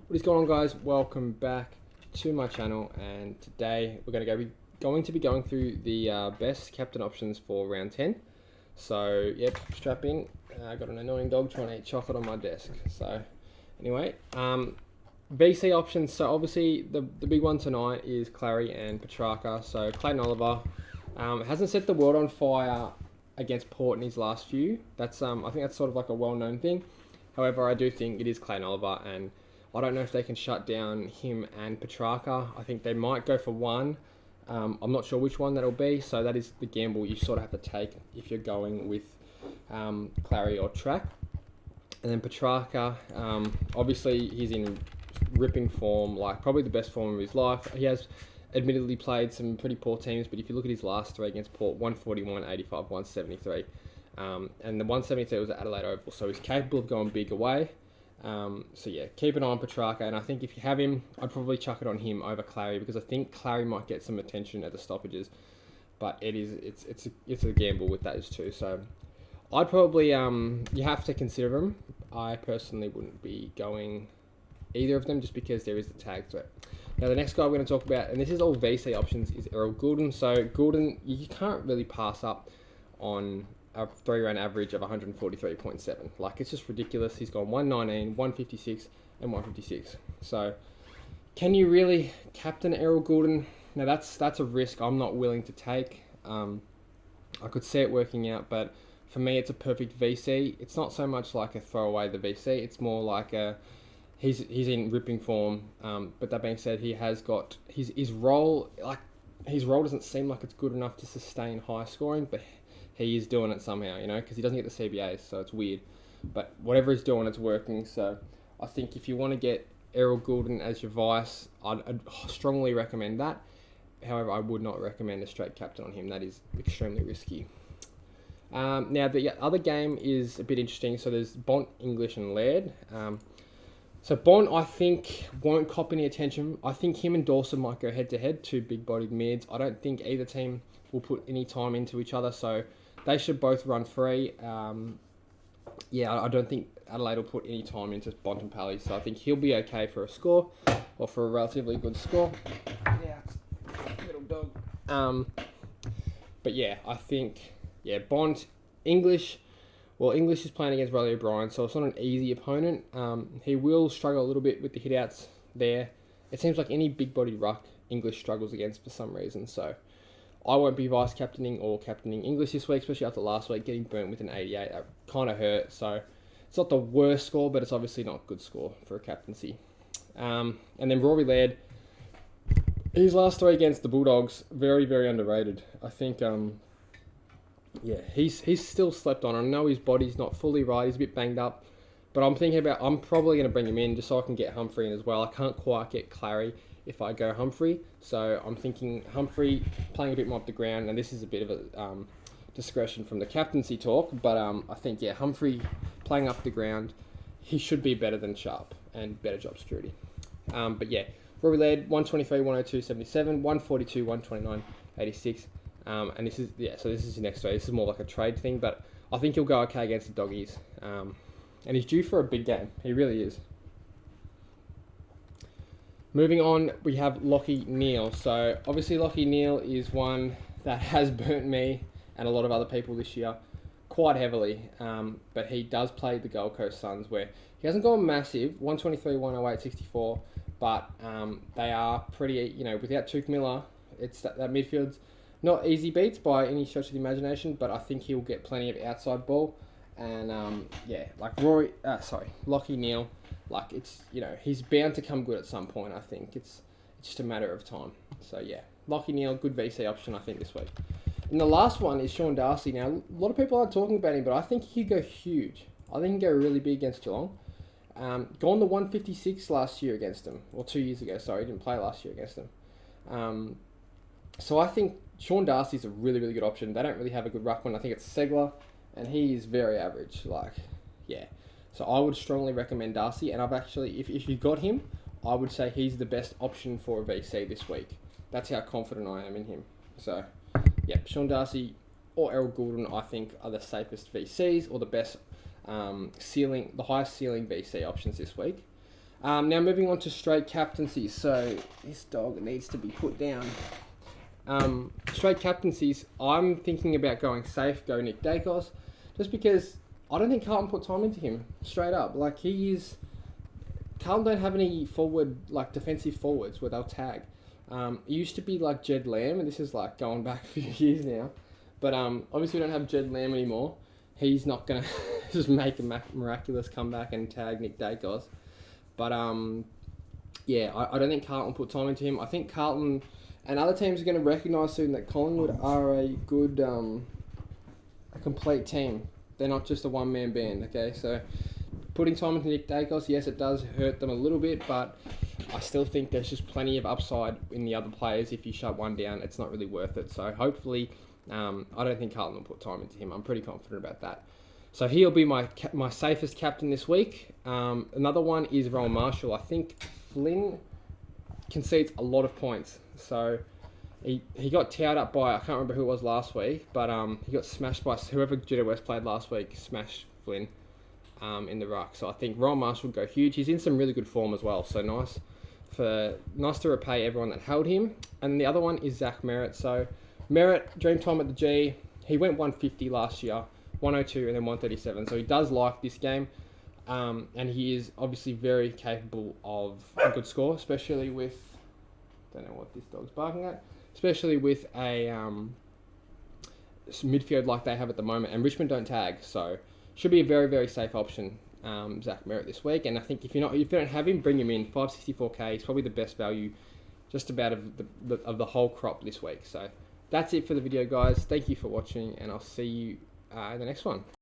What is going on, guys? Welcome back to my channel, and today we're going to be going through the best captain options for round 10. So yep, strap in. I got an annoying dog trying to eat chocolate on my desk. So anyway, VC options. So obviously the big one tonight is Clary and Petrarca. So Clayton Oliver hasn't set the world on fire against Port in his last few. That's I think that's sort of like a well-known thing. However, I do think it is Clayton Oliver, and I don't know if they can shut down him and Petrarca. I think they might go for one. I'm not sure which one that'll be, so that is the gamble you sort of have to take if you're going with Clary or Track. And then Petrarca, obviously he's in ripping form, like probably the best form of his life. He has admittedly played some pretty poor teams, but if you look at his last three against Port, 141, 85, 173. And the 173 was at Adelaide Oval, so he's capable of going big away. So yeah, keep an eye on Petrarca, and I think if you have him, I'd probably chuck it on him over Clary, because I think Clary might get some attention at the stoppages, but it's a gamble with those two. So I'd probably you have to consider them. I personally wouldn't be going either of them just because there is the tag threat. Now the next guy we're going to talk about, and this is all VC options, is Errol Gulden. So Gulden, you can't really pass up on a 3-round average of 143.7. Like, it's just ridiculous. He's gone 119, 156, and 156. So, can you really captain Errol Gulden? Now, that's a risk I'm not willing to take. I could see it working out, but for me, it's a perfect VC. It's not so much like a throw away the VC. It's more like he's in ripping form. But that being said, he has got his role. Like, his role doesn't seem like it's good enough to sustain high scoring, but he is doing it somehow, because he doesn't get the CBAs, so it's weird. But whatever he's doing, it's working. So I think if you want to get Errol Gulden as your vice, I'd strongly recommend that. However, I would not recommend a straight captain on him. That is extremely risky. Now, the other game is a bit interesting. So there's Bont, English, and Laird. So Bont, I think, won't cop any attention. I think him and Dawson might go head-to-head, two big-bodied mids. I don't think either team will put any time into each other, so they should both run free. I don't think Adelaide will put any time into Bont and Pally, so I think he'll be okay for a score, or for a relatively good score. Yeah, little dog. But yeah, I think, Bont, English. Well, English is playing against Riley O'Brien, so it's not an easy opponent. He will struggle a little bit with the hitouts there. It seems like any big-bodied ruck English struggles against for some reason, so I won't be vice-captaining or captaining English this week, especially after last week getting burnt with an 88. That kind of hurt, so it's not the worst score, but it's obviously not a good score for a captaincy. And then Rory Laird, his last three against the Bulldogs, very, very underrated. I think, he's still slept on. I know his body's not fully right, he's a bit banged up, but I'm probably going to bring him in just so I can get Humphrey in as well. I can't quite get Clary if I go Humphrey, so I'm thinking Humphrey playing a bit more up the ground, and this is a bit of a discretion from the captaincy talk, but I think, Humphrey playing up the ground, he should be better than Sharp and better job security. Rory Laird, 123, 102, 77, 142, 129, 86, and this is his next trade. This is more like a trade thing, but I think he'll go okay against the Doggies, and he's due for a big game. He really is. Moving on, we have Lachie Neale. So obviously Lachie Neale is one that has burnt me and a lot of other people this year quite heavily. But he does play the Gold Coast Suns, where he hasn't gone massive, 123, 108, 64, but they are pretty, without Tuke Miller, it's that midfield's not easy beats by any stretch of the imagination, but I think he'll get plenty of outside ball. And Lachie Neale, like, it's, he's bound to come good at some point. I think it's just a matter of time. So yeah, Lachie Neale, good VC option I think this week. And the last one is Sean Darcy. Now, a lot of people aren't talking about him, but I think he could go huge. I think he can go really big against Geelong. Gone to 156 last year against them, or 2 years ago. Sorry, he didn't play last year against them. So I think Sean Darcy's a really, really good option. They don't really have a good ruckman. I think it's Segler, and he is very average. So I would strongly recommend Darcy, and I've actually, if you got him, I would say he's the best option for a VC this week. That's how confident I am in him. So, Sean Darcy or Errol Gulden, I think, are the safest VCs, or the best the highest ceiling VC options this week. Now moving on to straight captaincies. So this dog needs to be put down. Straight captaincies, I'm thinking about going safe, go Nick Dacos, just because I don't think Carlton put time into him, straight up. Like, Carlton don't have any defensive forwards where they'll tag. It used to be like Jed Lamb, and this is like going back a few years now. But obviously we don't have Jed Lamb anymore. He's not going to just make a miraculous comeback and tag Nick Dacos. But yeah, I don't think Carlton put time into him. I think Carlton and other teams are going to recognise soon that Collingwood are a good, a complete team. They're not just a one-man band, okay? So putting time into Nick Dacos, yes, it does hurt them a little bit, but I still think there's just plenty of upside in the other players. If you shut one down, it's not really worth it. So hopefully, I don't think Carlton will put time into him. I'm pretty confident about that. So he'll be my safest captain this week. Another one is Errol Marshall. I think Flynn concedes a lot of points. So he got towed up by, I can't remember who it was last week, but he got smashed by whoever Jetta West played last week, smashed Flynn in the ruck. So I think Errol Marshall will go huge. He's in some really good form as well, so nice to repay everyone that held him. And the other one is Zach Merritt. So Merritt, dream time at the G. He went 150 last year, 102 and then 137. So he does like this game. And he is obviously very capable of a good score, especially with, don't know what this dog's barking at, especially with a midfield like they have at the moment. And Richmond don't tag, so should be a very, very safe option, Zach Merritt this week. And I think if you don't have him, bring him in. 564k, he's probably the best value just about of the whole crop this week. So that's it for the video, guys. Thank you for watching, and I'll see you in the next one.